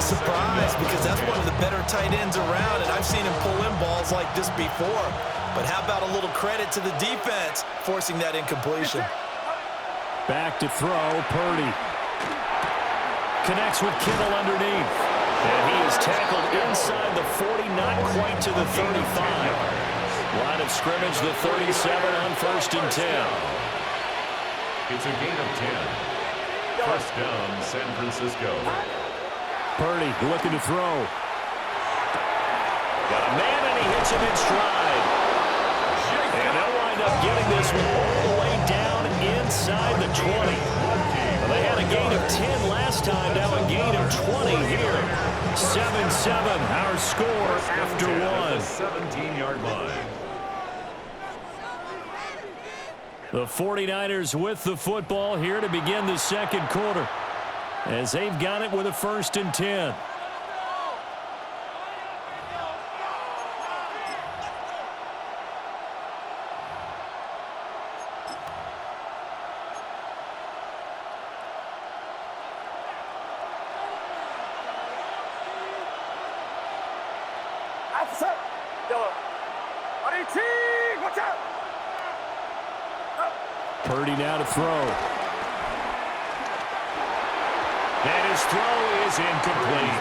a surprise because that's one of the better tight ends around, and I've seen him pull in balls like this before. But how about a little credit to the defense forcing that incompletion? Back to throw, Purdy. Connects with Kittle underneath. And he is tackled inside the 40, not quite to the 35. Line of scrimmage, the 37 on 1st and 10. It's a gain of 10. First down, San Francisco. Purdy looking to throw. Got a man, and he hits him in stride. And they'll wind up getting this one all the way down inside the 20. Well, they had a gain of 10 last time, now a gain of 20 here. 7-7, our score after one. 17-yard line. The 49ers with the football here to begin the second quarter, as they've got it with a 1st and 10. Purdy now to throw. And his throw is incomplete.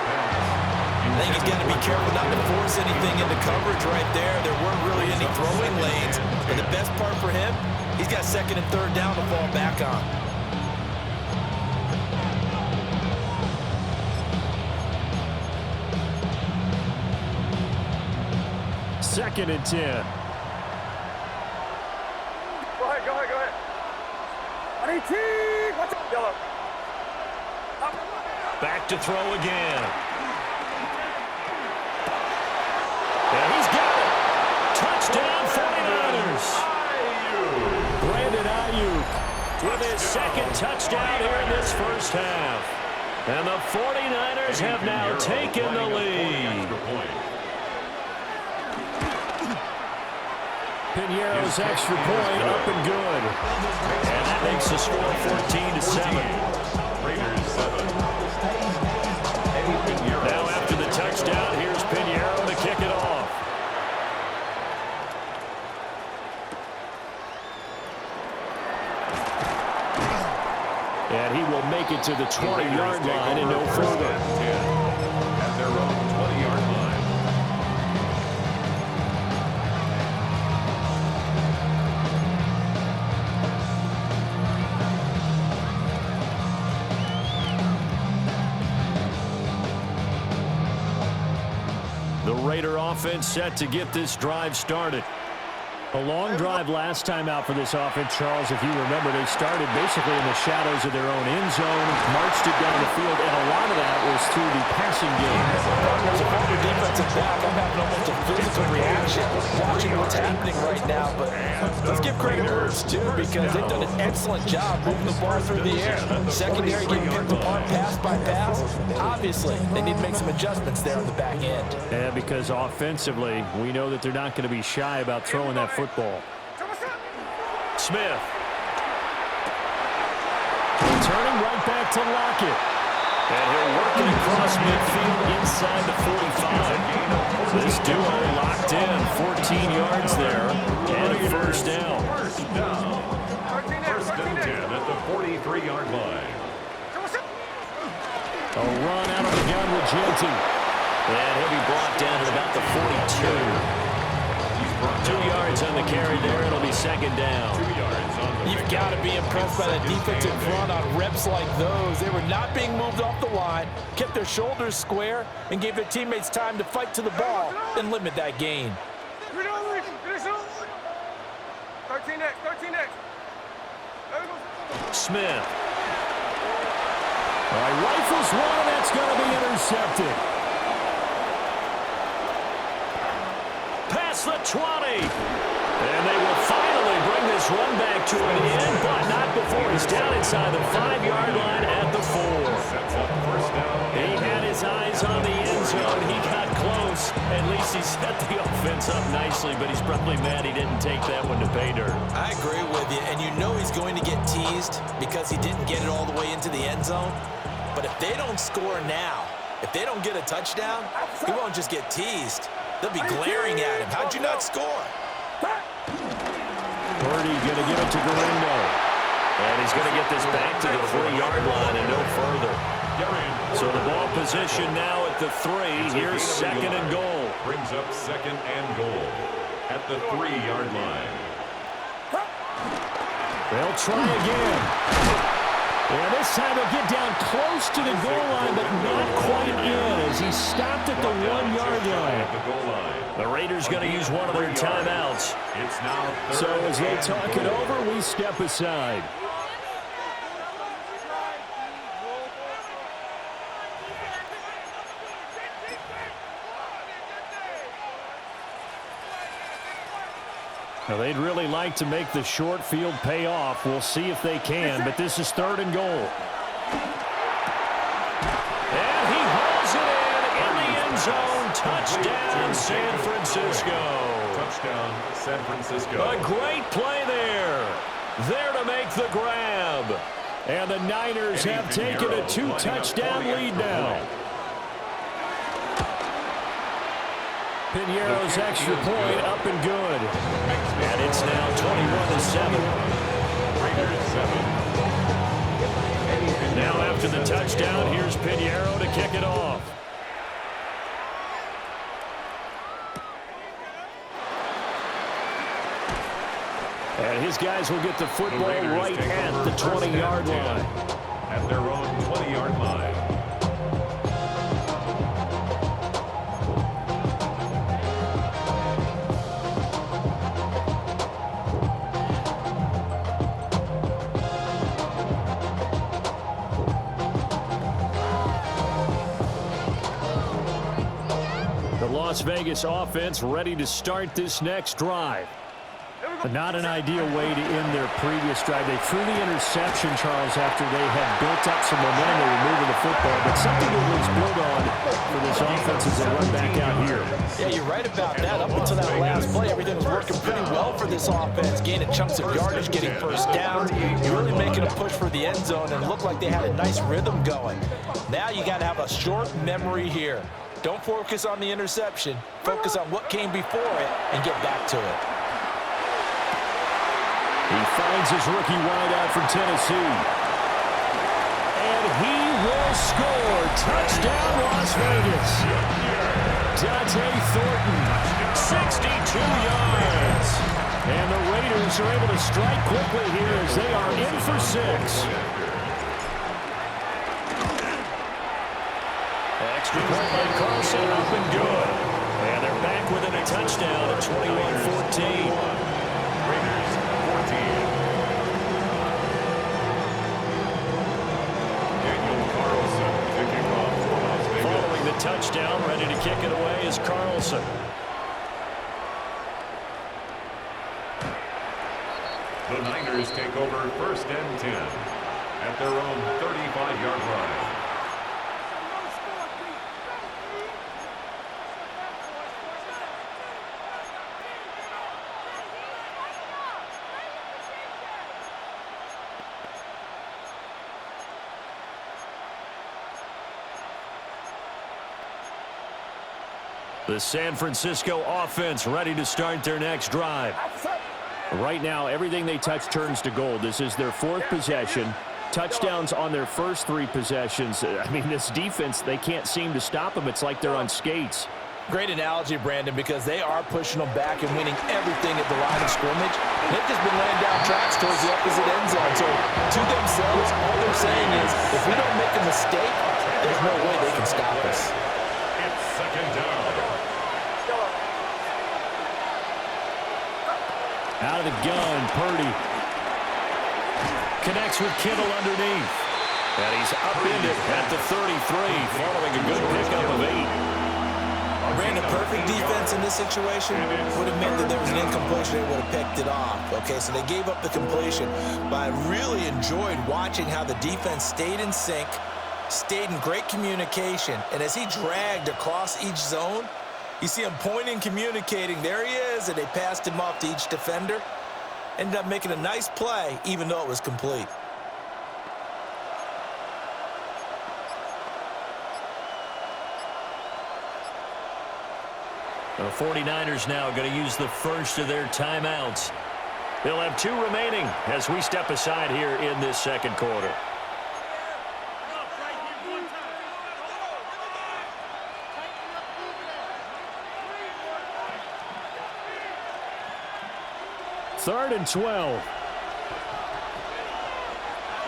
I think he's got to be careful not to force anything into coverage right there. There weren't really any throwing lanes. But the best part for him, he's got 2nd and 3rd down to fall back on. Second and 10. Go ahead. Back to throw again. And he's got it. Touchdown 49ers. Brandon Ayuk with his 2nd touchdown here in this first half. And the 49ers have now taken the lead. Pinheiro's extra point up and good. And that makes the score 14-7. Now after the touchdown, here's Pinheiro to kick it off. And he will make it to the 20-yard line and no further. At their own 20-yard line. The Raider offense set to get this drive started. A long drive last time out for this offense, Charles. If you remember, they started basically in the shadows of their own end zone, marched it down the field, and a lot of that was through the passing game. As a former defensive back, I'm having almost a physical reaction watching what's happening right now. But let's give credit where it's due because they've done an excellent job moving the ball through the air. Secondary getting picked apart pass by pass. Obviously, they need to make some adjustments there on the back end. Yeah, because offensively, we know that they're not going to be shy about throwing that football. Smith. Returning right back to Lockett. And he'll work it across midfield inside the 45. This duo locked in, 14 yards there, and a first down. First and 10 at the 43-yard line. A run out of the gun with Genty. And he'll be brought down at about the 42. 2 yards on the carry there. It'll be second down. 2 yards on the You've got to be impressed by that defensive front on reps like those. They were not being moved off the line, kept their shoulders square, and gave their teammates time to fight to the ball and limit that gain. 13 next. Smith. All right, rifles one, and that's going to be intercepted. Past the 20. And they will finally bring this run back to an end, but not before he's down inside the 5-yard line at the 4. He had his eyes on the end zone. He got close. At least he set the offense up nicely, but he's probably mad he didn't take that one to pay dirt. I agree with you, and you know he's going to get teased because he didn't get it all the way into the end zone. But if they don't score now, If they don't get a touchdown, he won't just get teased. They'll be glaring at him. How'd you not score? Purdy going to give it to Galindo. And he's going to get this back to the 3-yard line and no further. So the ball position now at the 3. Here's second and goal. Brings up second and goal at the 3-yard line. They'll try again. And this time he'll get down close to the goal line, but not quite in as he stopped at the 1-yard line. The Raiders going to use one of their timeouts. It's now so as they talk it over, we step aside. Now, they'd really like to make the short field pay off. We'll see if they can, but this is third and goal. And he hauls it in the end zone. Touchdown, San Francisco. Touchdown, San Francisco. A great play there. There to make the grab. And the Niners have taken a 2-touchdown lead now. Piñeiro's extra point up and good. And it's now 21-7. Now after the touchdown, here's Piñeiro to kick it off. And his guys will get the football right at the 20-yard line. At their own 20-yard line. Las Vegas offense ready to start this next drive. But not an ideal way to end their previous drive. They threw the interception, Charles, after they had built up some momentum. They were moving the football, but something to at least build on for this offense as they run back out here. Yeah, you're right about that. Up until that last play, everything was working pretty well for this offense. Gaining chunks of yardage, getting first down. You're really making a push for the end zone, and it looked like they had a nice rhythm going. Now you got to have a short memory here. Don't focus on the interception. Focus on what came before it and get back to it. He finds his rookie wideout from Tennessee. And he will score. Touchdown, Las Vegas. Dante Thornton, 62 yards. And the Raiders are able to strike quickly here as they are in for 6. Extra point by Carlson, up and good. And they're back within a touchdown at 21-14. Raiders 14. Daniel Carlson kicking off for Las Vegas. Following the touchdown, ready to kick it away is Carlson. The Niners take over first and 10 at their own 35-yard line. The San Francisco offense ready to start their next drive. Right now, everything they touch turns to gold. This is their 4th possession. Touchdowns on their first 3 possessions. I mean, this defense, they can't seem to stop them. It's like they're on skates. Great analogy, Brandon, because they are pushing them back and winning everything at the line of scrimmage. They've just been laying down tracks towards the opposite end zone. So to themselves, all they're saying is, if we don't make a mistake, there's no way they can stop us. It's second down. Out of the gun, Purdy connects with Kittle underneath. And he's upended at the 33, following a good pickup of 8. Brandon, perfect defense in this situation would have meant that there was an incompletion. They would have picked it off. Okay, so they gave up the completion. But I really enjoyed watching how the defense stayed in sync, stayed in great communication. And as he dragged across each zone, you see him pointing, communicating. There he is, and they passed him off to each defender. Ended up making a nice play, even though it was complete. The 49ers now going to use the first of their timeouts. They'll have 2 remaining as we step aside here in this second quarter. Third and 12.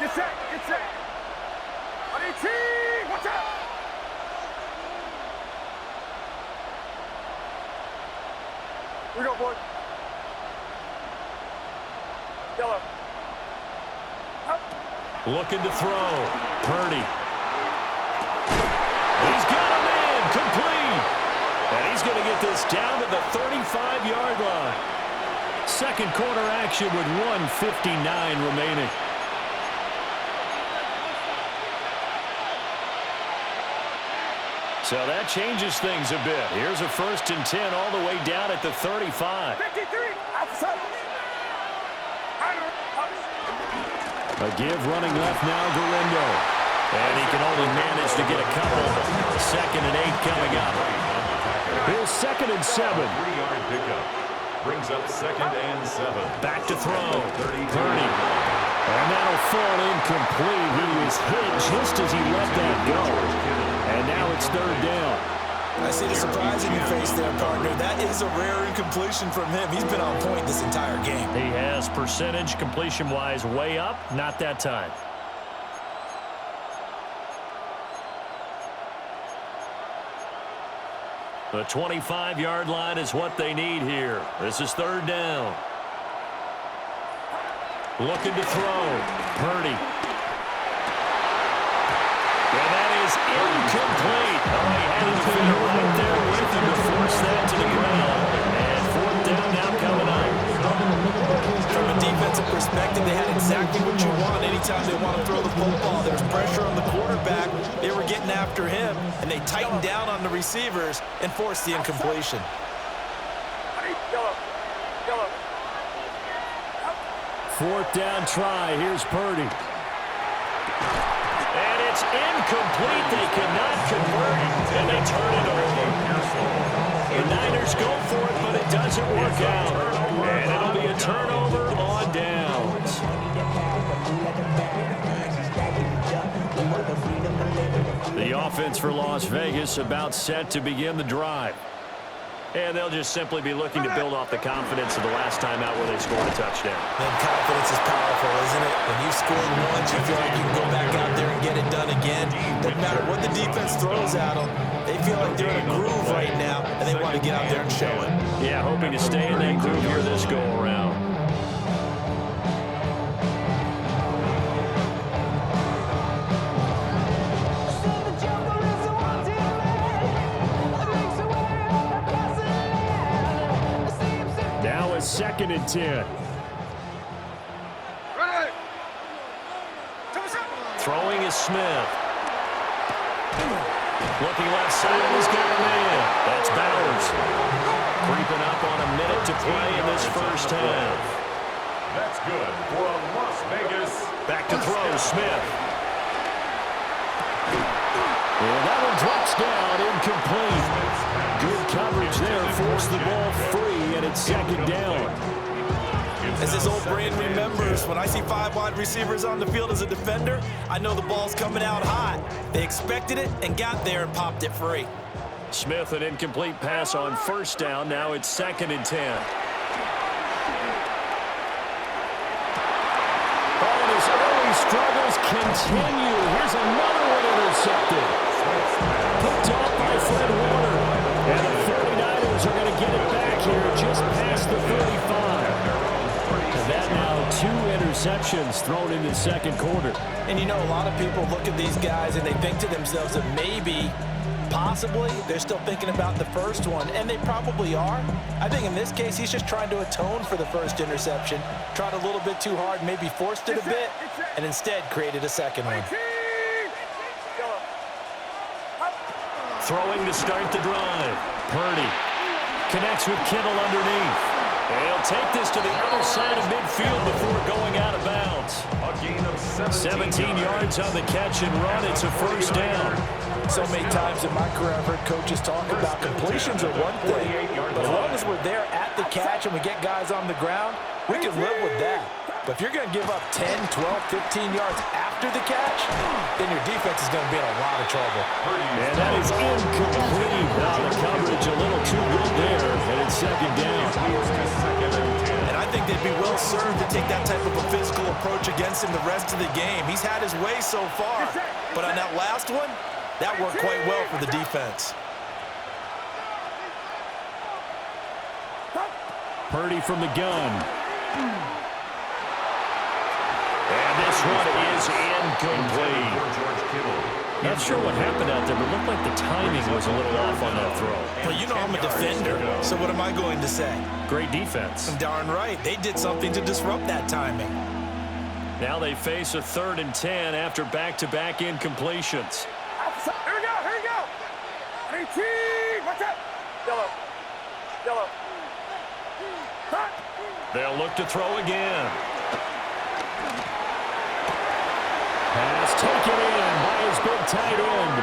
Get set, get set. On 18, watch out. We go, boy. Yellow. Looking to throw. Purdy. He's got a man. Complete. And he's going to get this down to the 35-yard line. Second quarter action with 1:59 remaining. So that changes things a bit. Here's a 1st and 10 all the way down at the 35. 53, outside. A give running left now, Galindo. And he can only manage to get a couple. 2nd and 8 coming up. Here's 2nd and 7. 3-yard pickup. Brings up 2nd and 7. Back to throw. Purdy. And that'll fall incomplete. He was hit just as he let that go. And now it's 3rd down. I see the surprise in your face there, partner. That is a rare incompletion from him. He's been on point this entire game. He has percentage completion-wise way up. Not that time. The 25-yard line is what they need here. This is 3rd down. Looking to throw. Purdy. And that is incomplete. Oh, he had his finger right there with him to force that to the ground. And 4th down now coming up. From a defensive perspective, they had exactly what you want anytime they want to throw the football. There's pressure on the quarterback. They were getting after him, and they tightened down on the receivers and forced the incompletion. Yellow. Yellow. 4th down try. Here's Purdy. And it's incomplete. They cannot convert, and they turn it over. The Niners go for it, but it doesn't work out. And it'll be a turnover on downs. The offense for Las Vegas about set to begin the drive. And they'll just simply be looking to build off the confidence of the last time out where they scored a touchdown. And confidence is powerful, isn't it? When you score once, you feel like you can go back out there and get it done again. Doesn't matter what the defense throws at them. They feel like they're in a groove right now, and they want to get out there and show it. Yeah, hoping to stay in that groove here this go-around. Now it's 2nd and 10. Throwing is Smith. Looking left side, he's got a man. That's Bowers. Creeping up on a minute to play in this first half. That's good for a Las Vegas. Back to throw, Smith. And that one drops down, incomplete. Good coverage there, forced the ball free, and it's 2nd down. As his old brain remembers, when I see 5 wide receivers on the field as a defender, I know the ball's coming out hot. They expected it and got there and popped it free. Smith, an incomplete pass on 1st down. Now it's 2nd and 10. Oh, and his early struggles continue. Here's another one intercepted. Picked off by Fred Warner. And the 49ers are going to get it back here just past the 35. And that now 2 interceptions thrown in the second quarter. And you know, a lot of people look at these guys and they think to themselves that maybe, possibly, they're still thinking about the first one, and they probably are. I think in this case, he's just trying to atone for the first interception, tried a little bit too hard, maybe forced it a bit, and instead created a second one. Throwing to start the drive. Purdy connects with Kittle underneath. They'll take this to the other side of midfield before going out of bounds. A gain of 17 yards on the catch and run. It's a first down. So many times in my career, I've heard coaches talk about completions are one thing, but as long as we're there at the catch and we get guys on the ground, we can live with that. But if you're going to give up 10, 12, 15 yards after the catch, then your defense is going to be in a lot of trouble. And that is incomplete. The coverage a little too good there, and it's second down. And I think they'd be well served to take that type of a physical approach against him the rest of the game. He's had his way so far, but on that last one, that worked quite well for the defense. Purdy from the gun. And this one is incomplete. Not sure what happened out there, but it looked like the timing was a little off on that throw. Well, you know I'm a defender, so what am I going to say? Great defense. Darn right. They did something to disrupt that timing. Now they face a 3rd and 10 after back-to-back incompletions. Here we go, here we go. 18, watch out. Yellow, yellow. Cut. They'll look to throw again. Pass taken in by his big tight end.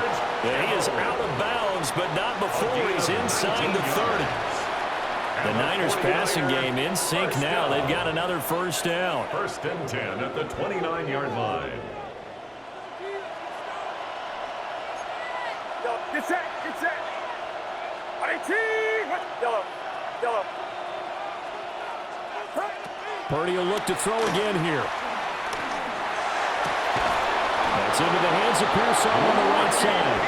And he is out of bounds, but not before he's inside the 30. The Niners passing game in sync now. They've got another first down. 1st and 10 at the 29-yard line. Get set, get set. 18, yellow, yellow. Cut. Purdy will look to throw again here. That's into the hands of Pearson on the right side.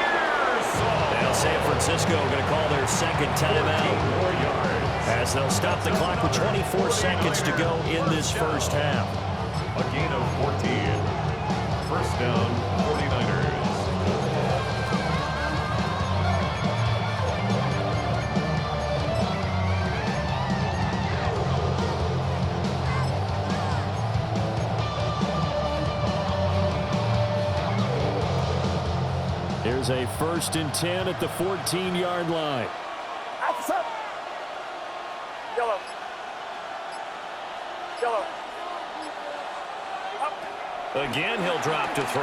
Now San Francisco going to call their second timeout as they'll stop the clock with 24 seconds to go in this first half. A gain of 14. First down, 49ers. Here's a 1st and 10 at the 14-yard line. Outside. Yellow. Yellow. Up. Again, he'll drop to throw.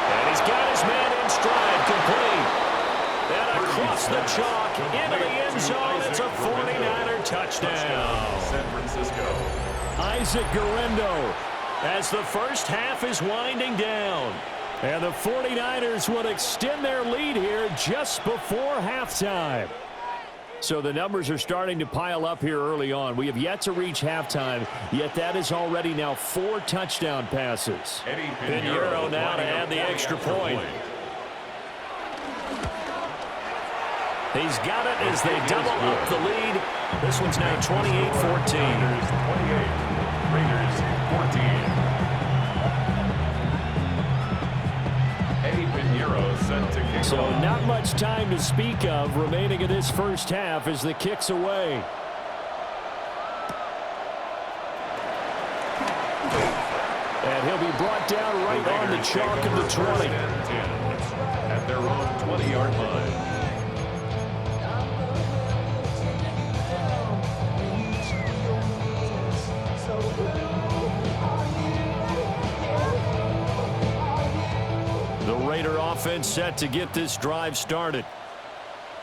And he's got his man in stride, complete. And across the chalk, into the end zone. It's a 49er touchdown. San Francisco. Isaac Guerrero as the first half is winding down. And the 49ers will extend their lead here just before halftime. So the numbers are starting to pile up here early on. We have yet to reach halftime, yet that is already now 4 touchdown passes. Pinheiro now to add the extra point. He's got it as they double up the lead. This one's now 28-14. Raiders 14. So not much time to speak of remaining in this first half as the kick's away. And he'll be brought down right on the chalk of the 20. At their own 20-yard line. Raider offense set to get this drive started.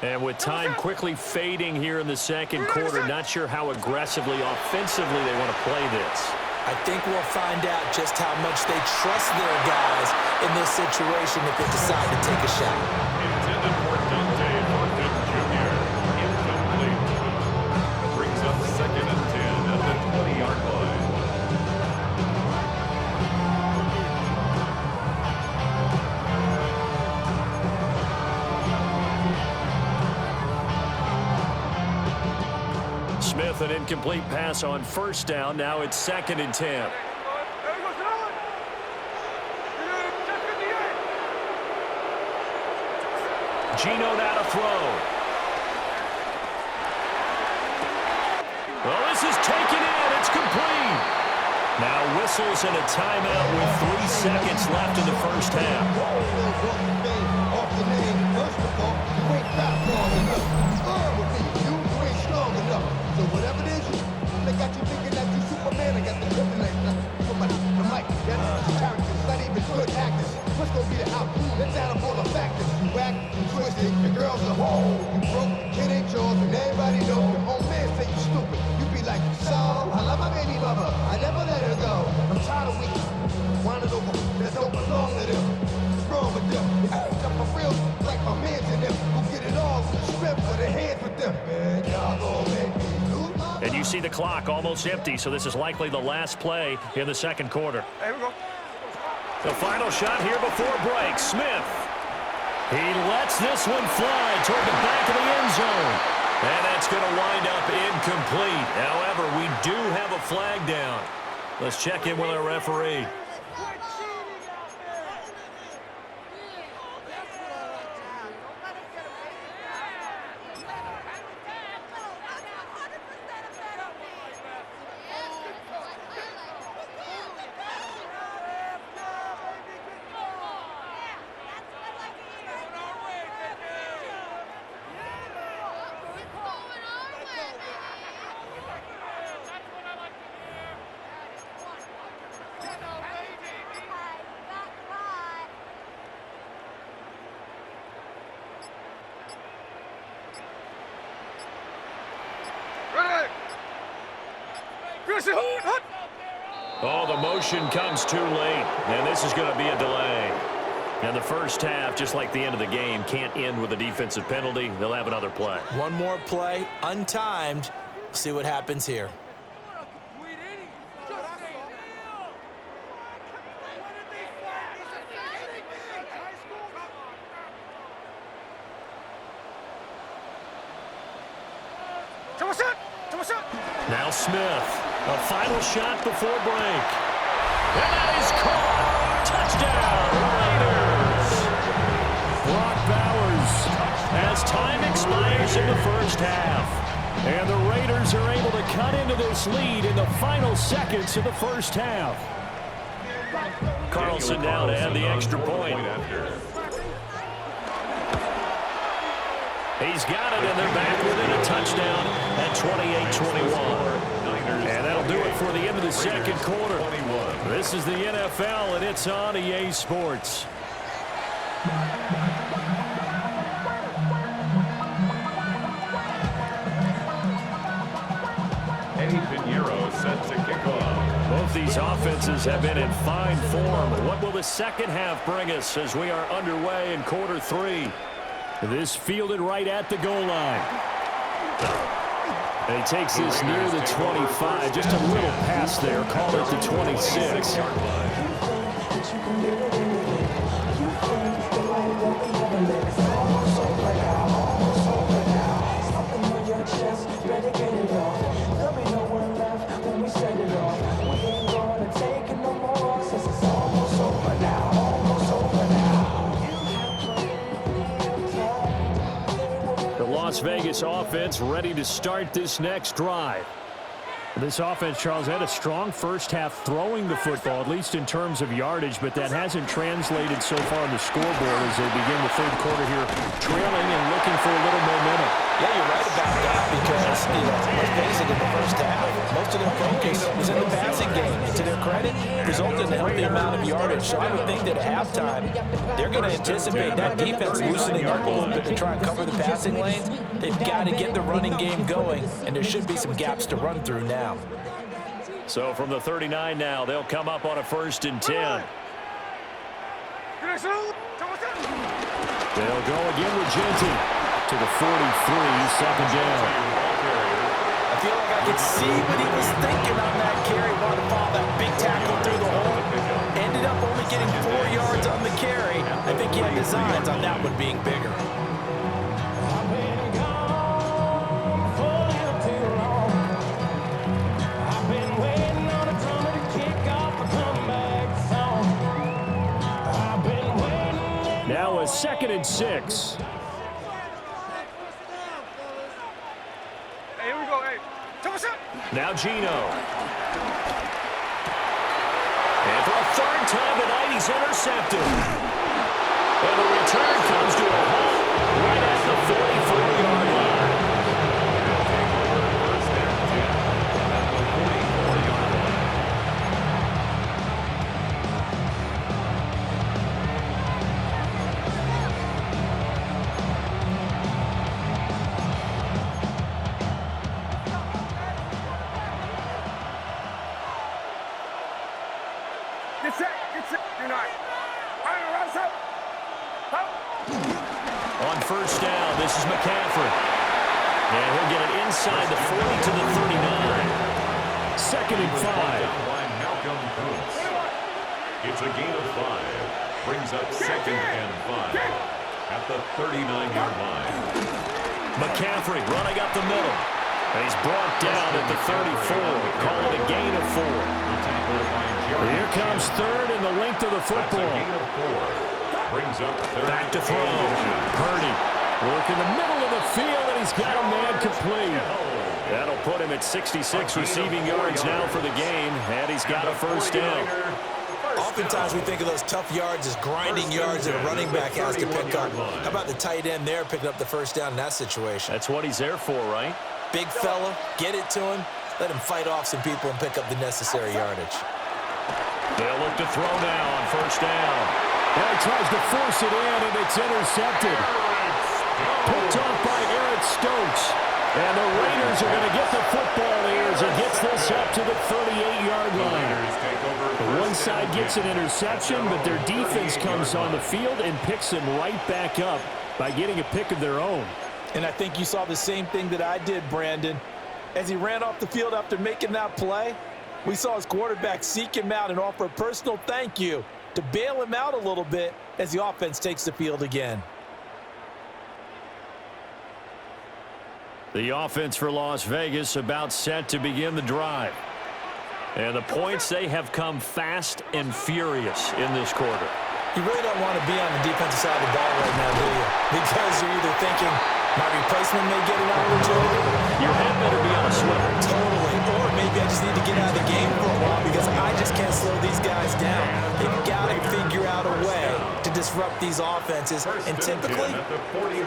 And with time quickly fading here in the second quarter, not sure how aggressively, offensively they want to play this. I think we'll find out just how much they trust their guys in this situation if they decide to take a shot. Intended for Dante Martin Jr. Incomplete. Brings up 2nd and 10 at the 20-yard line. Smith, an incomplete pass on first down. Now it's 2nd and 10. Gino now to throw. Well, this is taken in. It's complete. Now whistles and a timeout with 3 seconds left in the first half. So whatever it is, they got you thinking that you Superman. I got the kryptonite. Somebody, the mic, that's character. It's not even good actors. What's gonna be the outcome? sick, the girls are whole. You broke, it ain't yours, and everybody knows. Your own man say you stupid. You be like, so, I love my baby mother. I never let her go. I'm tired of weeks. Wanted over that don't belong to them. What's wrong with them? Act up for real, like my man's in them. Who get it all with the strip for the hands with them. Man, y'all gon' make me lose my And you see the clock almost empty, so this is likely the last play in the second quarter. Hey, here we go. The final shot here before break. Smith. He lets this one fly toward the back of the end zone. And that's going to wind up incomplete. However, we do have a flag down. Let's check in with our referee. Oh, the motion comes too late, and this is going to be a delay. And the first half, just like the end of the game, can't end with a defensive penalty. They'll have another play. One more play, untimed. See what happens here. Now Smith, a final shot before break. And that is caught. Touchdown, Raiders. Brock Bowers as time expires in the first half. And the Raiders are able to cut into this lead in the final seconds of the first half. Carlson down to add the extra point. He's got it, and they're back within a touchdown at 28-21. And that'll do it for the end of the second quarter. This is the NFL, and it's on EA Sports. Eddie Pinheiro set to kick off. Both these offenses have been in fine form. What will the second half bring us as we are underway in quarter three? This fielded right at the goal line. And he takes this near the 25. Just a little pass there. Call it the 26. Las Vegas offense ready to start this next drive. This offense, Charles, had a strong first half throwing the football, at least in terms of yardage, but that hasn't translated so far on the scoreboard as they begin the third quarter here, trailing and looking for a little momentum. Yeah, you're right about that because, let's face it, in the first half, most of their focus was in the passing game. And to their credit, resulted in a healthy amount of yardage. So I would think that at halftime, they're going to anticipate that defense loosening up a little bit to try and cover the passing lanes. They've got to get the running game going, and there should be some gaps to run through now. So from the 39 now, they'll come up on a 1st and 10. They'll go again with Genty to the 43, second down. I feel like I could see what he was thinking on that carry. Wanted to follow that big tackle through the hole. Ended up only getting 4 yards on the carry. I think he had designs on that one being bigger. Now a 2nd and 6. Hey, here we go. Hey, Now Gino. And for a third time tonight, he's intercepted. And the return comes to a halt right at the 44-yard line. On first down, this is McCaffrey. And he'll get it inside the 40 to the 39. Second and 5. It's a gain of 5. Brings up second and 5 at the 39-yard line. McCaffrey running up the middle. And he's brought down at the 34. Call it a gain of 4. Here comes third and the length of the football. Brings up third. Back to throw. Purdy work in the middle of the field, and he's got a man complete. That'll put him at 66 receiving yards now for the game, and he's got a first down. Oftentimes we think of those tough yards as grinding yards that a running back has to pick up. How about the tight end there picking up the first down in that situation? That's what he's there for, right? Big fella, get it to him, let him fight off some people and pick up the necessary yardage. They'll look to throw now on first down. Well, he tries to force it in, and it's intercepted. Picked off by Eric Stokes. And the Raiders are going to get the football here as he gets this up to the 38-yard line. The one side gets an interception, but their defense comes on the field and picks him right back up by getting a pick of their own. And I think you saw the same thing that I did, Brandon. As he ran off the field after making that play, we saw his quarterback seek him out and offer a personal thank you to bail him out a little bit as the offense takes the field again. The offense for Las Vegas about set to begin the drive. And the points, they have come fast and furious in this quarter. You really don't want to be on the defensive side of the ball right now, do you? Because you're either thinking, my replacement may get an opportunity. Your head better be on a swivel. Totally. Or maybe I just need to get out of the game for a while because I just can't slow these guys down. They've got to figure out a way to disrupt these offenses. And typically,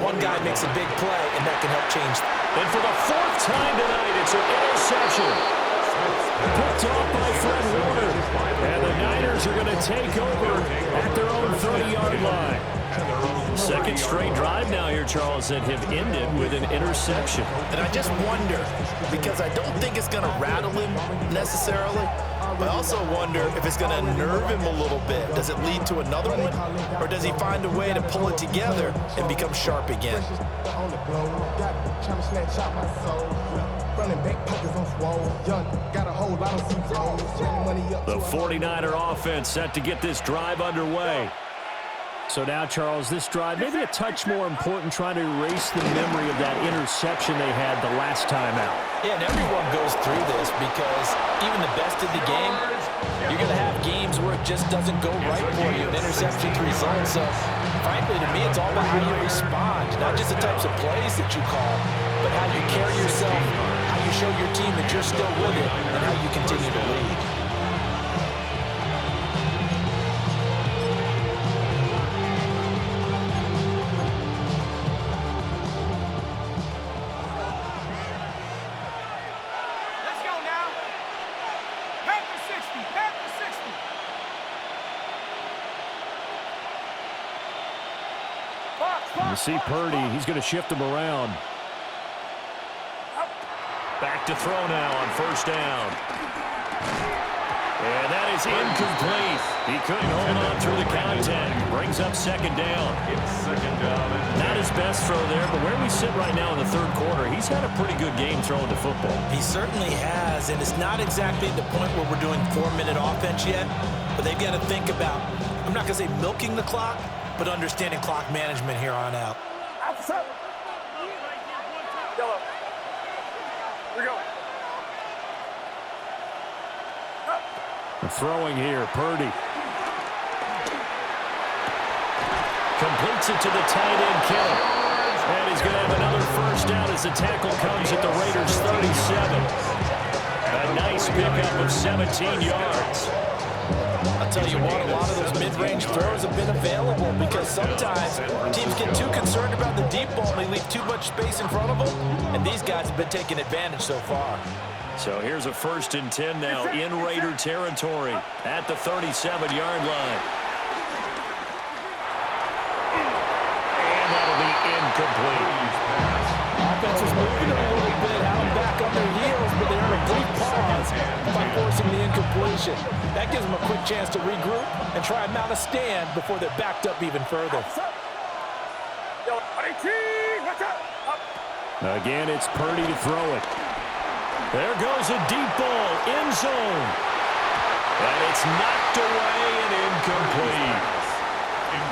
one guy makes a big play, and that can help change. And for the fourth time tonight, it's an interception. Picked off by Fred Warner. And the Niners are going to take over at their own 30-yard line. Second straight drive now here, Charles, that have ended with an interception. And I just wonder, because I don't think it's going to rattle him necessarily, but I also wonder if it's going to unnerve him a little bit. Does it lead to another one? Or does he find a way to pull it together and become sharp again? The 49er offense set to get this drive underway. So now, Charles, this drive maybe a touch more important, trying to erase the memory of that interception they had the last time out. Yeah, and everyone goes through this because even the best of the game, you're going to have games where it just doesn't go right for you. An interception's result. So, frankly, to me, it's all about how you respond. Not just the types of plays that you call, but how you carry yourself, how you show your team that you're still with it, and how you continue to lead. You see Purdy, he's going to shift him around. Back to throw now on first down. And that is incomplete. He couldn't hold on through the contact. Brings up second down. Not his best throw there, but where we sit right now in the third quarter, he's had a pretty good game throwing the football. He certainly has, and it's not exactly the point where we're doing 4-minute offense yet, but they've got to think about, I'm not going to say milking the clock, but understanding clock management here on out. Yellow. Here we go. Throwing here, Purdy. Completes it to the tight end, Kittle. And he's going to have another first down as the tackle comes at the Raiders' 37. A nice pickup of 17 yards. I'll tell you what, a lot of those mid-range throws have been available because sometimes teams get too concerned about the deep ball and they leave too much space in front of them, and these guys have been taking advantage so far. So here's a 1st and 10 now in Raider territory at the 37-yard line. And that'll be incomplete. Offense is moving a little bit out and back on their heels, but they're in a brief pause by forcing the incompletion. That gives them a quick chance to regroup and try and mount a stand before they're backed up even further. Again, it's Purdy to throw it. There goes a deep ball, end zone. And it's knocked away and incomplete.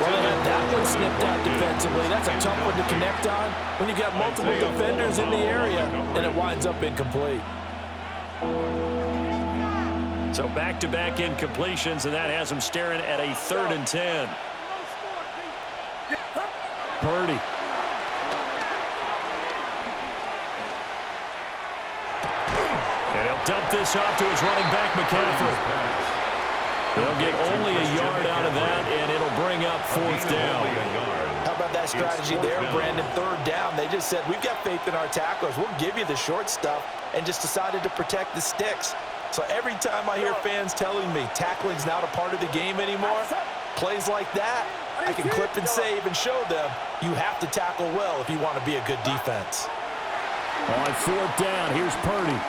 Well, they had that one snipped out defensively. That's a tough one to connect on when you got multiple defenders in the area, and it winds up incomplete. So back-to-back incompletions, and that has them staring at a 3rd and 10. Purdy. And he'll dump this off to his running back, McCaffrey. They'll get only a yard out of that, and it'll bring up 4th down. How about that strategy there, Brandon? 3rd down. They just said, we've got faith in our tacklers. We'll give you the short stuff, and just decided to protect the sticks. So every time I hear fans telling me tackling's not a part of the game anymore, plays like that, I can clip and save and show them you have to tackle well if you want to be a good defense. On 4th down, here's Purdy.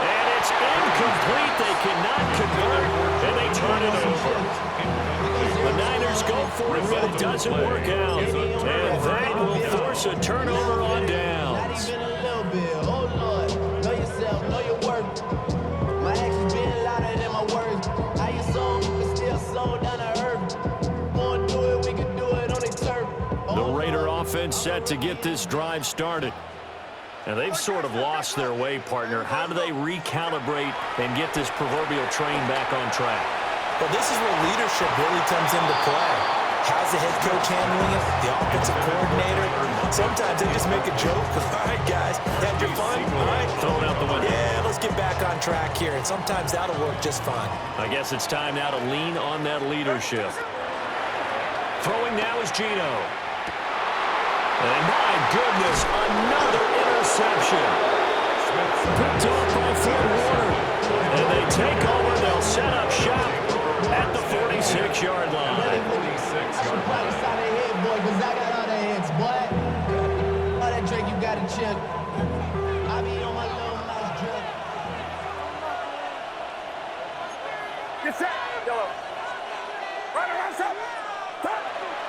And it's incomplete. They cannot convert, and they turn it over. The Niners go for it, but it doesn't work out. And that will force a turnover on downs. The Raider offense set to get this drive started. And they've sort of lost their way, partner. How do they recalibrate and get this proverbial train back on track? Well, this is where leadership really comes into play. How's the head coach handling it? The offensive coordinator? Sometimes they just make a joke. All right, guys, had your fun? All right. Throw it out the window. Yeah, let's get back on track here. And sometimes that'll work just fine. I guess it's time now to lean on that leadership. Throwing now is Geno. And my goodness, another interception. Picked off by Ford Warner. And they take over. They'll set up shop at the 46-yard line.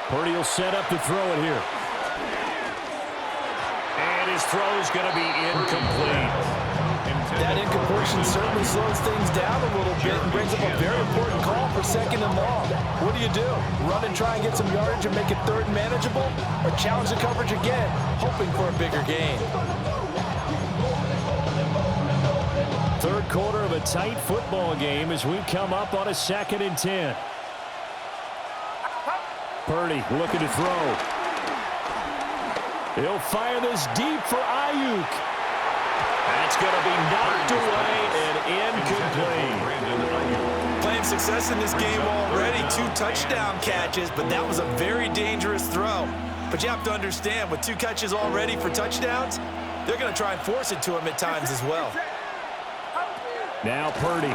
Purdy will set up to throw it here. And his throw's going to be incomplete. That incompletion certainly slows things down a little bit and brings up a very important call for 2nd and long. What do? Run and try and get some yardage and make it 3rd and manageable? Or challenge the coverage again, hoping for a bigger gain? 3rd quarter of a tight football game as we come up on a 2nd and 10. Purdy looking to throw. He'll fire this deep for Ayuk. That's going to be knocked away and incomplete. Playing success in this game already. 2 touchdown catches, but that was a very dangerous throw. But you have to understand, with 2 catches already for touchdowns, they're going to try and force it to him at times as well. Now Purdy.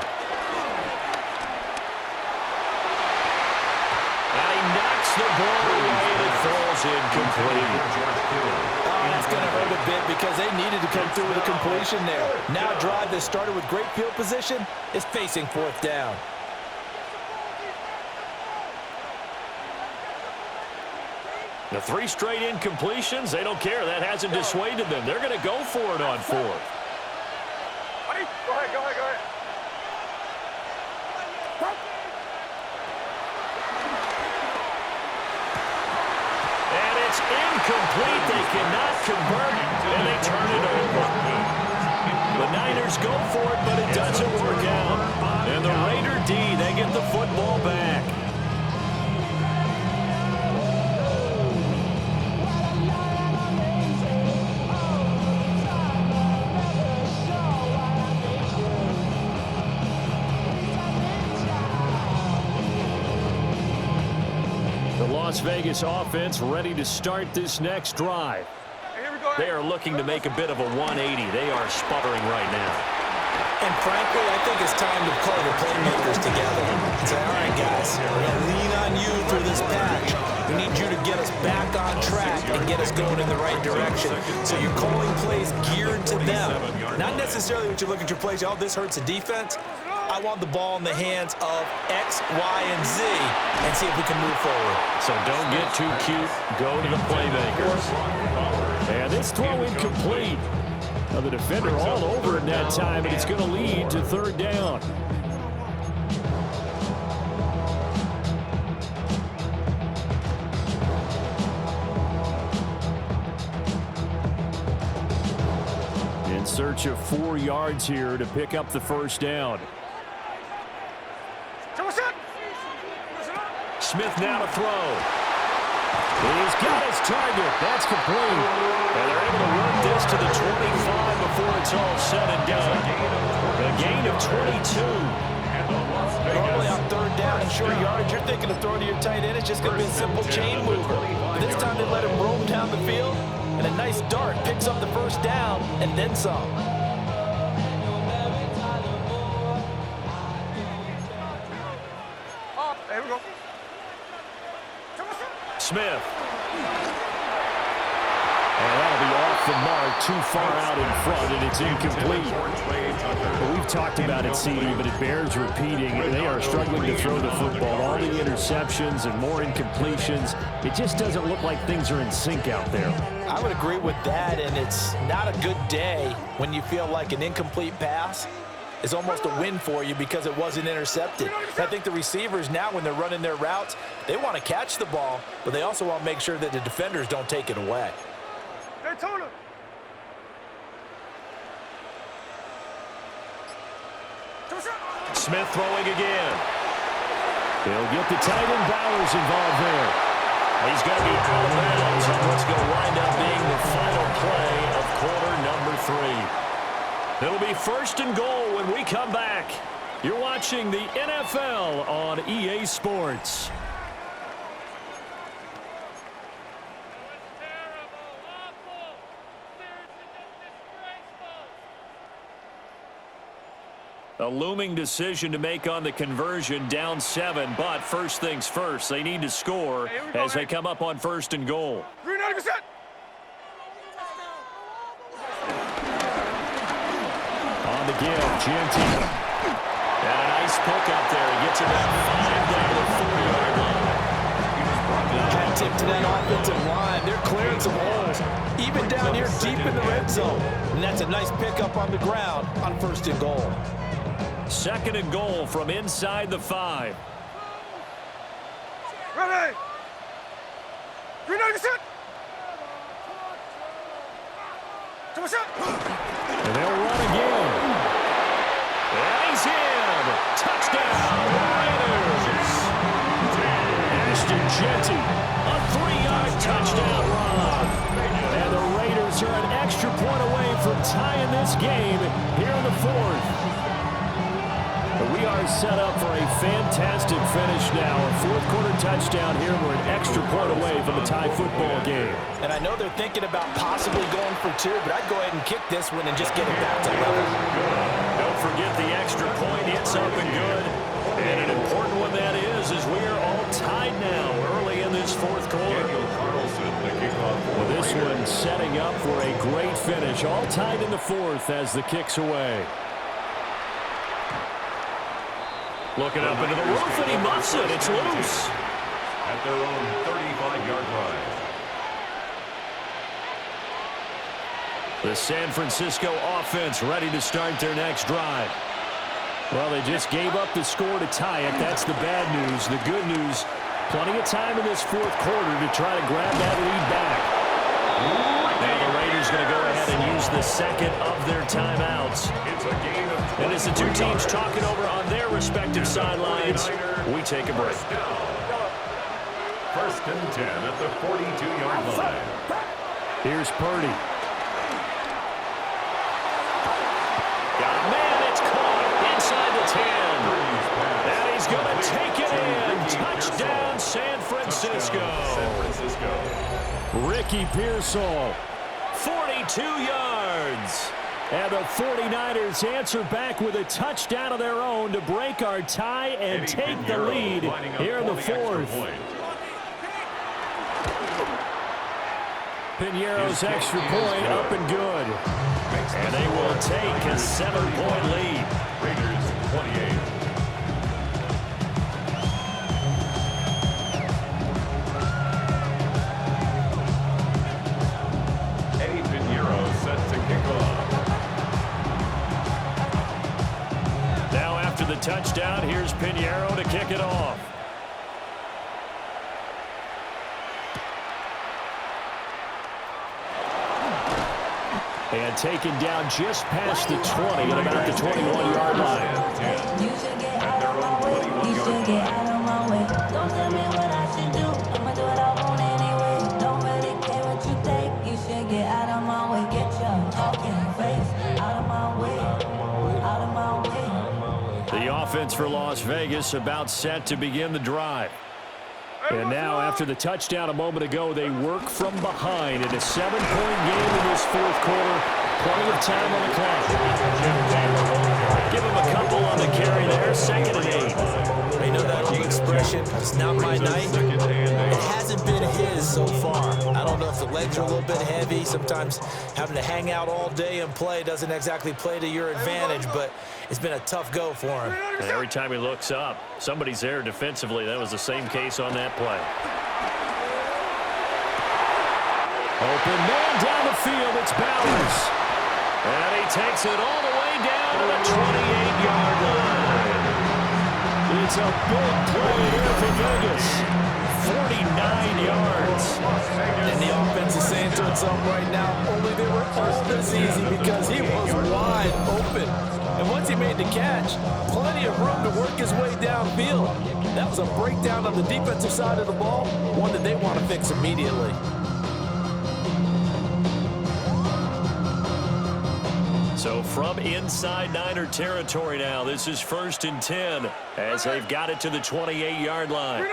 And he knocks the ball away and it falls incomplete. Oh, that's going to hurt a bit because they needed to come through with a completion there. Now a drive that started with great field position is facing 4th down. The 3 straight incompletions, they don't care. That hasn't dissuaded them. They're going to go for it on 4th. Go ahead. And it's incomplete. They cannot convert, and they turn it over. The Niners go for it, but it doesn't work out. And the Raider D, they get the football back. Las Vegas offense ready to start this next drive. They are looking to make a bit of a 180. They are sputtering right now. And frankly, I think it's time to call the playmakers together and say, all right, guys, we're going to lean on you through this patch. We need you to get us back on track and get us going in the right direction. So you're calling plays geared to them. Not necessarily what you look at your plays, oh, this hurts the defense. I want the ball in the hands of X, Y, and Z and see if we can move forward. So don't get too cute. Go to the playmakers. And this throw incomplete. Now the defender all over it that time, and it's going to lead to third down. In search of 4 yards here to pick up the first down. Smith now to throw. He's got his target. That's complete. And they're able to run this to the 25 before it's all said and done. A gain of 22. Normally on third down and short yardage, you're thinking of throwing to your tight end. It's just going to be a simple chain mover. But this time they let him roam down the field, and a nice dart picks up the first down and then some. There we go. Smith. And that'll be off the mark, too far out in front, and it's incomplete. Well, we've talked about it, CD, but it bears repeating. They are struggling to throw the football. All the interceptions and more incompletions. It just doesn't look like things are in sync out there. I would agree with that, and it's not a good day when you feel like an incomplete pass is almost a win for you because it wasn't intercepted. I think the receivers now, when they're running their routes, they want to catch the ball, but they also want to make sure that the defenders don't take it away. Smith throwing again. They'll get the tight end Bowers involved there. He's going to be out of bounds on what's going to wind up being the final play of quarter number 3. It'll be first and goal when we come back. You're watching the NFL on EA Sports. A looming decision to make on the conversion, down 7, but first things first, they need to score as they come up on first and goal. 390%. On the give, Genty. And a nice pick up there. He gets about 5 down to the 4-yard line. Hat tip to that offensive line. They're clearing some holes, even down here deep in the red zone. And that's a nice pickup on the ground on first and goal. Second and goal from inside the 5. Ready. 390%. And they'll run again. And he's in. Touchdown, Raiders. Ashton Genty, a 3-yard touchdown run. And the Raiders are an extra point away from tying this game here in the 4th. We are set up for a fantastic finish now. A fourth-quarter touchdown here. We're an extra point away from a tie football game. And I know they're thinking about possibly going for 2, but I'd go ahead and kick this one and just get it back to level. Don't forget the extra point. It's up and good. And an important one that is we are all tied now early in this fourth quarter. Well, this one setting up for a great finish. All tied in the 4th as the kick's away. Looking up into the roof, and he muffs it. It's loose. At their own 35-yard line. The San Francisco offense ready to start their next drive. Well, they just gave up the score to tie it. That's the bad news. The good news, plenty of time in this fourth quarter to try to grab that lead back. Now the Raiders going to go ahead and use the second of their timeouts. It's a gain of 20. And as the two teams talking over on their respective sidelines, we take a break. First and 10 at the 42-yard line. Here's Purdy. Got a man, it's caught inside the 10. And he's going to take it in. Touchdown, San Francisco. Ricky Pearsall, 42 yards. And the 49ers answer back with a touchdown of their own to break our tie and take the lead here in the 4th. Piñeiro's extra point up and good. And they will take a 7-point lead. Raiders 28. Pinheiro to kick it off. And taken down just past the 20 at about the 21-yard line. You should get out of my way. You should get out of my way. Don't tell me what I should do. I'ma do what I want anyway. Don't really care what you think. You should get out of my way. Get your talking face out of my way. Out of my way. The offense for Las Vegas about set to begin the drive. And now, after the touchdown a moment ago, they work from behind in a 7-point game in this fourth quarter. Plenty of time on the clock. Give him a couple on the carry there. 2nd and 8. You know that old expression, it's not my night. It hasn't been his so far. I don't know if the legs are a little bit heavy. Sometimes having to hang out all day and play doesn't exactly play to your advantage, but it's been a tough go for him. And every time he looks up, somebody's there defensively. That was the same case on that play. Open man down the field. It's Bowers. And he takes it all the way down to the 28-yard line. It's a big play here for Vegas. 49 yards. And the offense is saying to itself right now, only they were all this easy because he was wide open. And once he made the catch, plenty of room to work his way downfield. That was a breakdown on the defensive side of the ball, one that they want to fix immediately. So from inside Niner territory now, this is 1st and 10 as they've got it to the 28-yard line.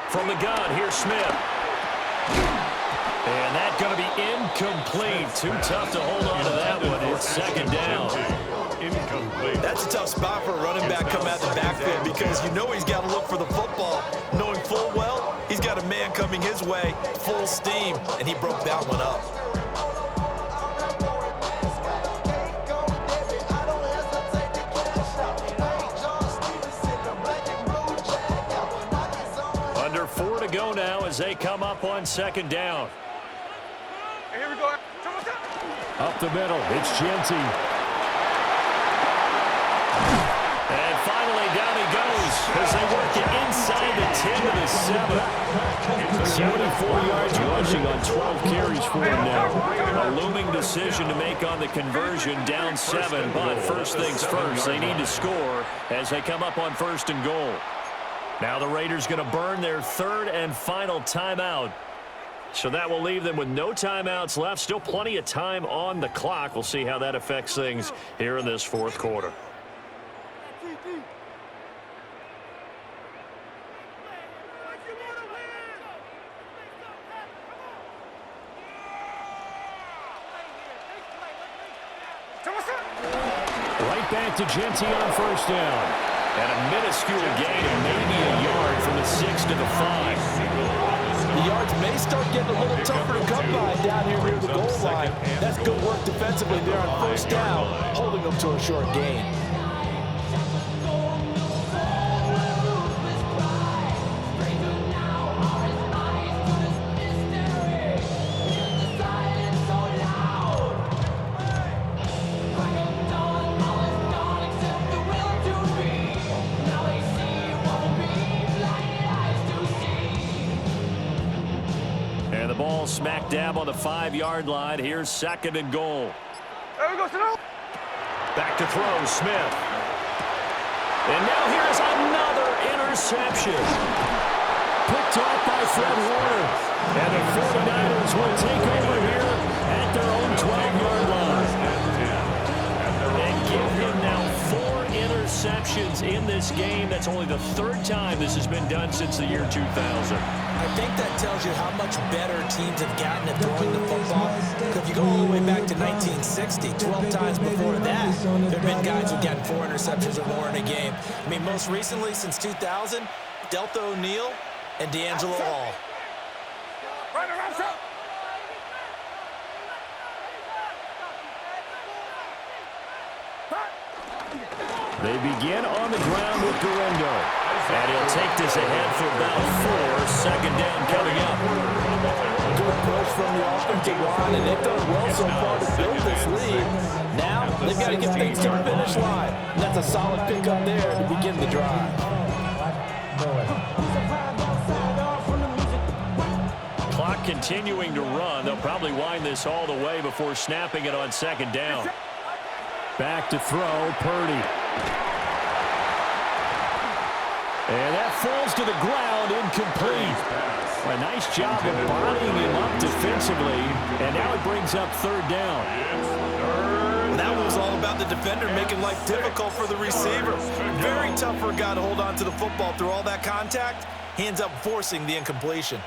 From the gun, here's Smith. And that's going to be incomplete. Too tough to hold on to that one. It's 2nd down. Incomplete. That's a tough spot for a running back coming out the backfield because you know he's got to look for the football, knowing full well he's got a man coming his way, full steam, and he broke that one up. Under 4 to go now as they come up on 2nd down. Here we go. Up the middle, it's Genty. And finally down he goes as they work it inside the 10 to the 7. 74 yards rushing on 12 carries for him now. A looming decision to make on the conversion, down 7. But first things first, they need to score as they come up on 1st and goal. Now the Raiders going to burn their 3rd and final timeout. So that will leave them with no timeouts left. Still plenty of time on the clock. We'll see how that affects things here in this 4th quarter. Right back to Genty on 1st down. And a minuscule gain of maybe a yard from the 6 to the 5. The yards may start getting a little tougher to come by down here near the goal line. That's good work defensively there on 1st down, holding them to a short gain. Smack dab on the 5-yard line. Here's 2nd and goal. There we go, Snow. Back to throw, Smith. And now here's another interception. Picked off by Fred Warner. And the 49ers will take over here at their own 12-yard line. And give him now 4 interceptions in this game. That's only the 3rd time this has been done since the year 2000. I think that tells you how much better teams have gotten at throwing the football. If you go all the way back to 1960, 12 times before that, there have been guys who've gotten 4 interceptions or more in a game. I mean, most recently, since 2000, Delta O'Neal and D'Angelo Hall. Right around, shot. They begin on the ground with Guerrero. And he'll take this ahead for about 4. Second down coming up. Good push from the offensive line, and they've done well so far to build this lead. Now they've got to get things to the finish line. And that's a solid pickup there to begin the drive. Clock continuing to run. They'll probably wind this all the way before snapping it on second down. Back to throw, Purdy. And that falls to the ground, incomplete. A nice job of bodying him up defensively, and now it brings up third down. That was all about the defender making life difficult for the receiver. Very tough for a guy to hold on to the football through all that contact. He ends up forcing the incompletion.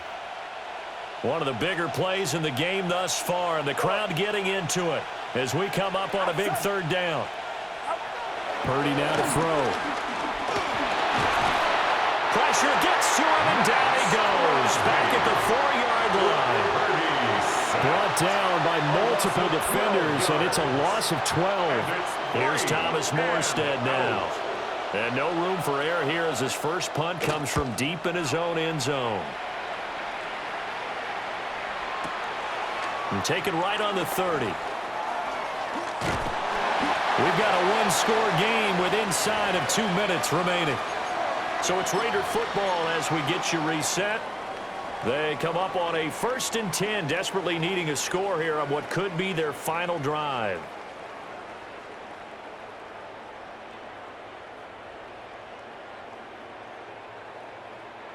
One of the bigger plays in the game thus far, and the crowd getting into it as we come up on a big third down. Purdy now to throw. Pressure gets to him, and down he goes. Back at the 4-yard line. Brought down by multiple defenders, and it's a loss of 12. Here's Thomas Morstead now. And no room for error here as his first punt comes from deep in his own end zone. And taken right on the 30. We've got a one-score game with inside of 2 minutes remaining. So it's Raider football as we get you reset. They come up on a 1st and 10, desperately needing a score here on what could be their final drive.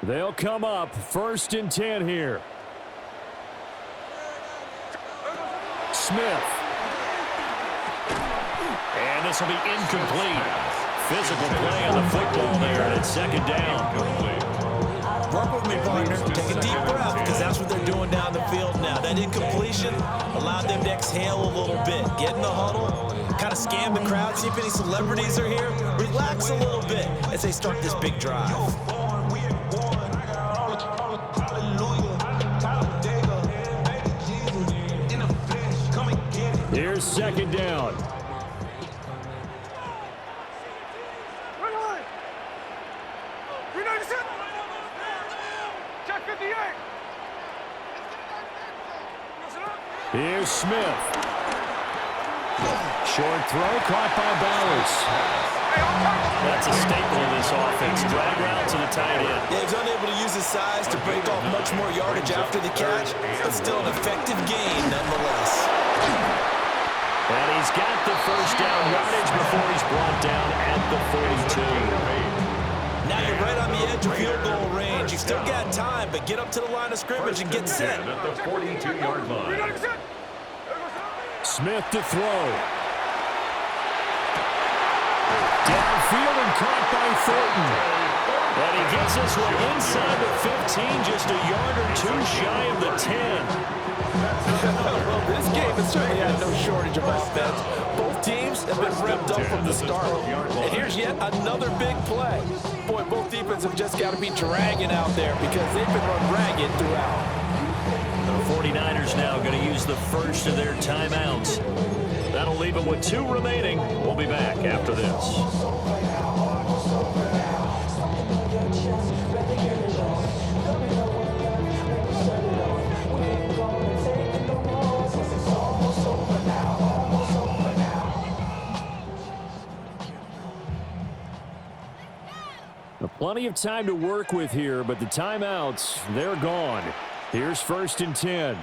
They'll come up 1st and 10 here. Smith. And this will be incomplete. Physical play on the football there, and it's second down. Work with me, partner. Take a deep breath, because that's what they're doing down the field now. That incompletion allowed them to exhale a little bit. Get in the huddle, kind of scan the crowd, see if any celebrities are here. Relax a little bit as they start this big drive. Here's second down. Here's Smith. Short throw caught by Bowers. That's a staple of this offense. Drag route to the tight end. Yeah, he's unable to use his size to break off much more yardage after the catch, but still an effective gain nonetheless. And he's got the first down yardage before he's brought down at the 42. Now you're right on the edge of field goal range. You still got time, but get up to the line of scrimmage and get set. At the 42-yard line. Smith to throw. Downfield and caught by Thornton. And he gets this one inside the 15, just a yard or two shy of the 10. Well, this game has certainly had no shortage of offense. Both teams have been revved up from the start. And here's yet another big play. Boy, both defenses have just got to be dragging out there because they've been run ragged throughout. The 49ers now going to use the first of their timeouts. That'll leave them with 2 remaining. We'll be back after this. Plenty of time to work with here, but the timeouts, they're gone. Here's 1st and 10.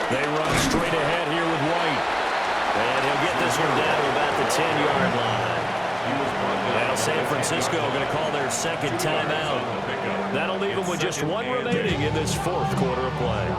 They run straight ahead here with White. And he'll get this one down to about the 10-yard line. Now San Francisco going to call their second timeout. That'll leave them with just 1 remaining in this 4th quarter of play.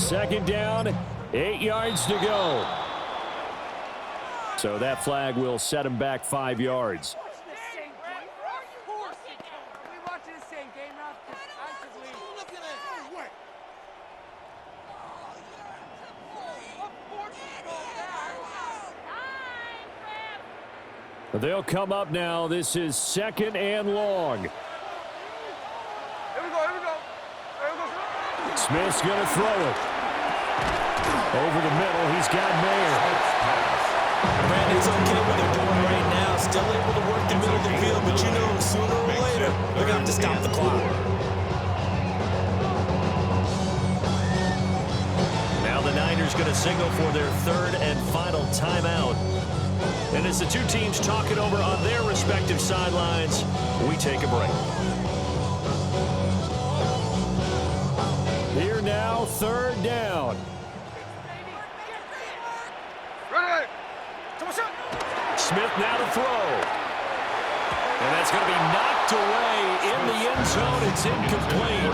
Second down, 8 yards to go. So that flag will set him back 5 yards. They'll come up now. This is 2nd and long. Here we go. Smith's going to throw it. Over the middle, he's got Mayer. Brandon's okay what they're doing right now. Still able to work the middle of the field, but you know sooner or later, they're going to have to stop the clock. Now the Niners going to signal for their 3rd and final timeout. And as the two teams talk it over on their respective sidelines, we take a break. Here now, 3rd down. Smith now to throw. And that's going to be knocked away in the end zone. It's incomplete.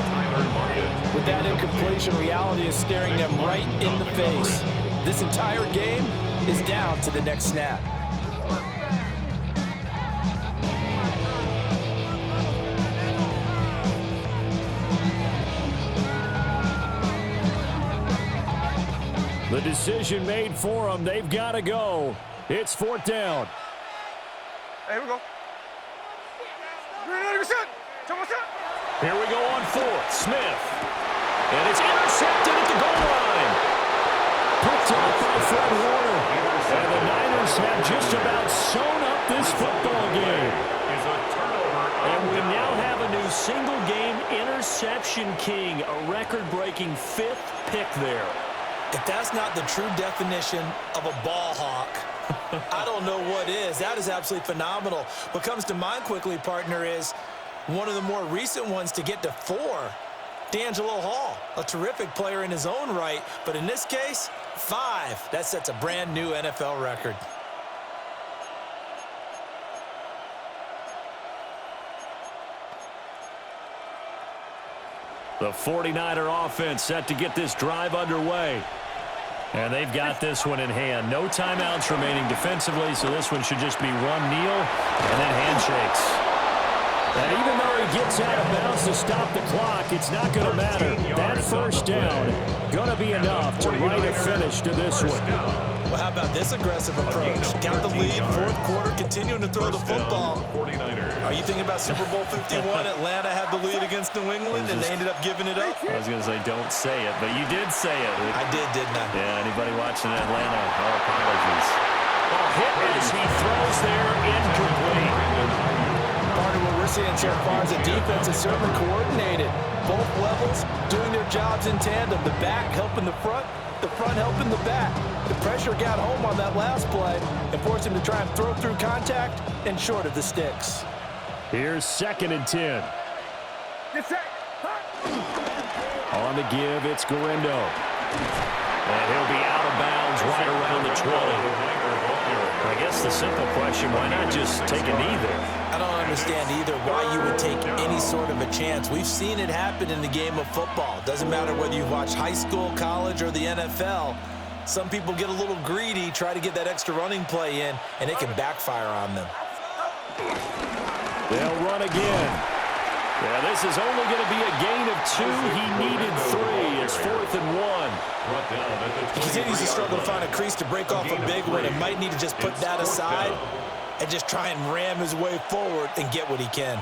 With that incompletion, reality is staring them right in the face. This entire game is down to the next snap. The decision made for them. They've got to go. It's 4th down. Here we go. Here we go on 4th. Smith. And it's intercepted at the goal line. Picked off by Fred Warner. And the Niners have just about sewn up this football game. And we now have a new single-game interception king. A record-breaking 5th pick there. If that's not the true definition of a ball hawk, I don't know what is. That is absolutely phenomenal. What comes to mind quickly, partner, is one of the more recent ones to get to 4. D'Angelo Hall, a terrific player in his own right, but in this case, 5. That sets a brand new NFL record. The 49er offense set to get this drive underway. And they've got this one in hand. No timeouts remaining defensively, so this one should just be run, kneel, and then handshakes. And even though he gets out of bounds to stop the clock, it's not going to matter. That 1st down going to be enough to write a finish to this one. Well, how about this aggressive approach? Got the lead, 4th quarter, continuing to throw the football. Are you thinking about Super Bowl 51? Atlanta had the lead against New England, and they ended up giving it up? I was going to say, don't say it, but you did say it. I did, didn't I? Yeah, anybody watching Atlanta, our apologies. Well, hit as he throws there, incomplete. Part of what we're seeing so far is the defense is certainly coordinated. Both levels doing their jobs in tandem. The back helping the front helping the back. The pressure got home on that last play and forced him to try and throw through contact and short of the sticks. Here's 2nd and 10. On the give, it's Garindo. And he'll be out of bounds right around the 20. I guess the simple question, why not just take a knee there? I don't understand either why you would take any sort of a chance. We've seen it happen in the game of football. Doesn't matter whether you watch high school, college, or the NFL. Some people get a little greedy, try to get that extra running play in, and it can backfire on them. They'll run again. Yeah, this is only going to be a gain of 2. He needed 3. It's 4th and 1. He continues to struggle to find a crease to break off a big one and might need to just put that aside and just try and ram his way forward and get what he can.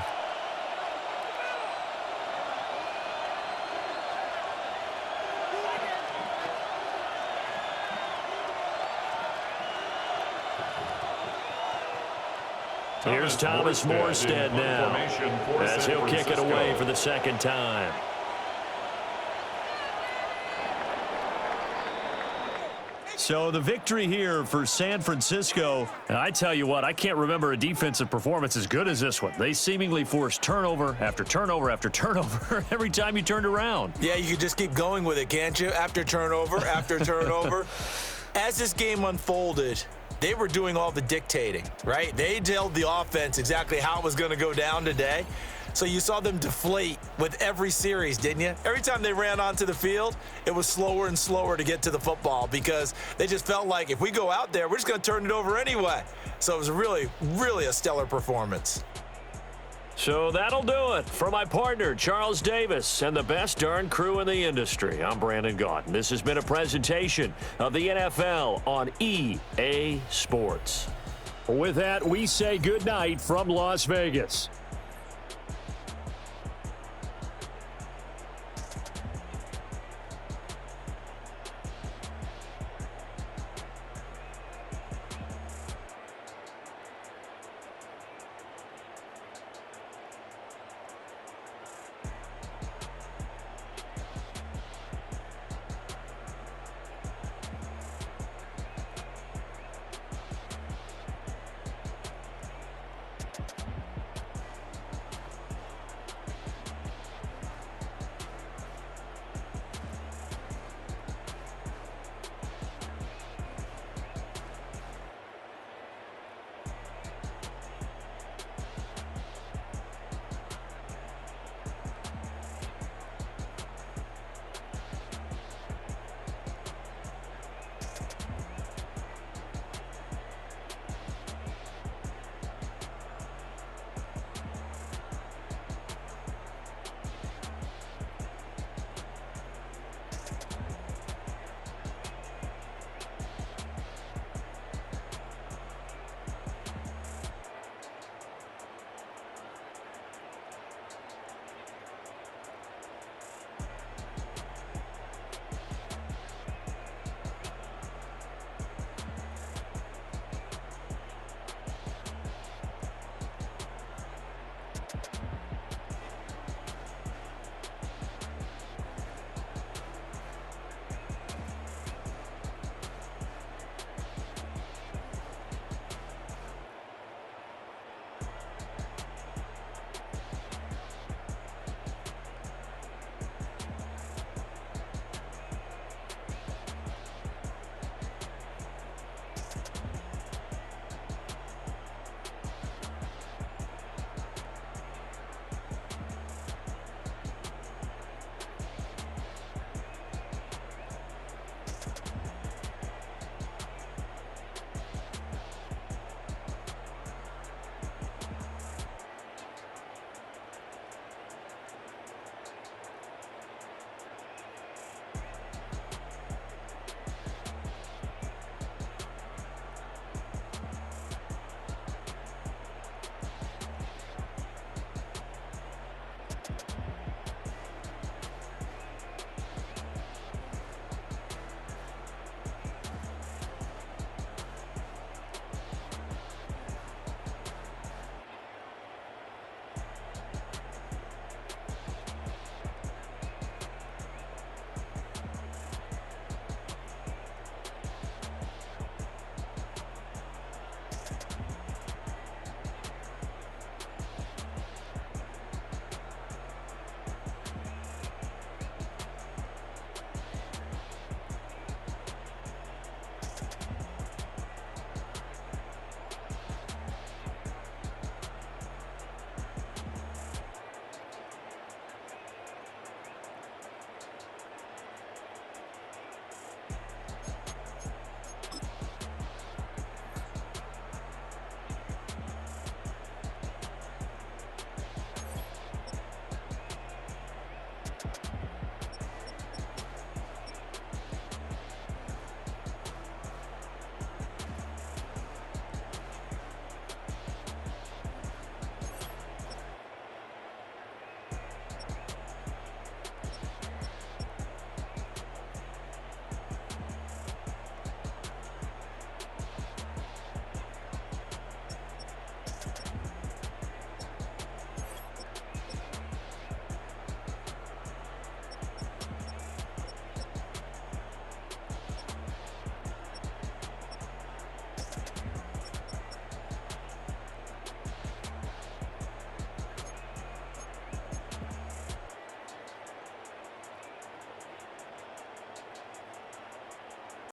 Here's Thomas Morstead now as he'll kick it away for the 2nd time. So the victory here for San Francisco. And I tell you what, I can't remember a defensive performance as good as this one. They seemingly forced turnover after turnover after turnover every time you turned around. Yeah, you could just keep going with it, can't you? After turnover, after turnover. As this game unfolded, they were doing all the dictating, right? They told the offense exactly how it was going to go down today. So you saw them deflate with every series, didn't you? Every time they ran onto the field, it was slower and slower to get to the football because they just felt like if we go out there, we're just going to turn it over anyway. So it was really, really a stellar performance. So that'll do it for my partner, Charles Davis, and the best darn crew in the industry. I'm Brandon Gaudin. This has been a presentation of the NFL on EA Sports. With that, we say goodnight from Las Vegas.